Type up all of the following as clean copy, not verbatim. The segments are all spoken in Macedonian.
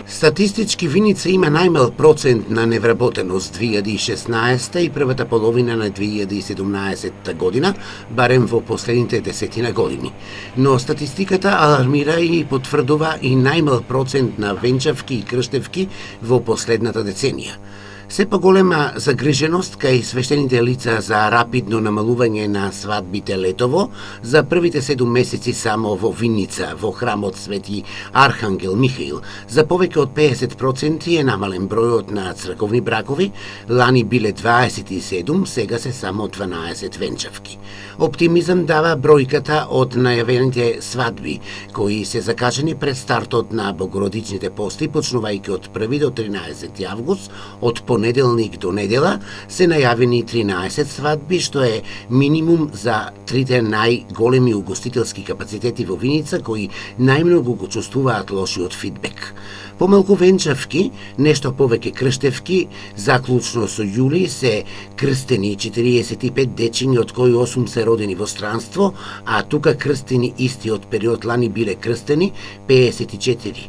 Статистички Виница има најмал процент на невработеност 2016 и првата половина на 2017 година, барем во последните десетина години. Но статистиката алармира и потврдува и најмал процент на венчавки и крштевки во последната деценија. Се поголема загриженост кај свештените лица за рапидно намалување на свадбите летово за првите 7 месеци само во Виница, во храмот Свети Архангел Михаил. За повеќе од 50% е намален бројот на црковни бракови, лани биле 27, сега се само 12 венчавки. Оптимизам дава бројката од најавените свадби, кои се закажени пред стартот на богородичните пости, почнувајќи од 1 до 13 август, од понеделник до недела се најавени 13 свадби, што е минимум за трите најголеми угостителски капацитети во Виница, кои најмногу го чувствуваат лошиот фидбек. Помалку венчавки, нешто повеќе крштевки, заклучно со јули се крстени 45 дечиња, од кои 8 се родени во странство, а тука крстени истиот период лани биле крстени 54.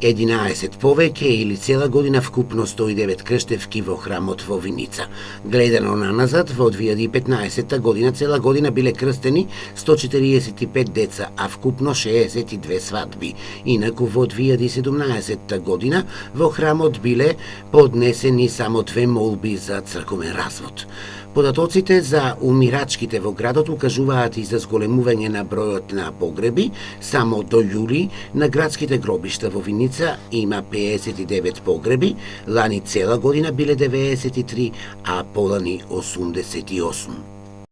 11 повеќе или цела година вкупно 109 крштевки во храмот во Виница. Гледано наназад, во 2015 година цела година биле крстени 145 деца, а вкупно 62 свадби. Инаку во 2017 година во храмот биле поднесени само 2 молби за црковен развод. Податоците за умирачките во градот укажуваат и за зголемување на бројот на погреби. Само до јули на градските гробишта во Виница има 59 погреби, лани цела година биле 93, а полани 88.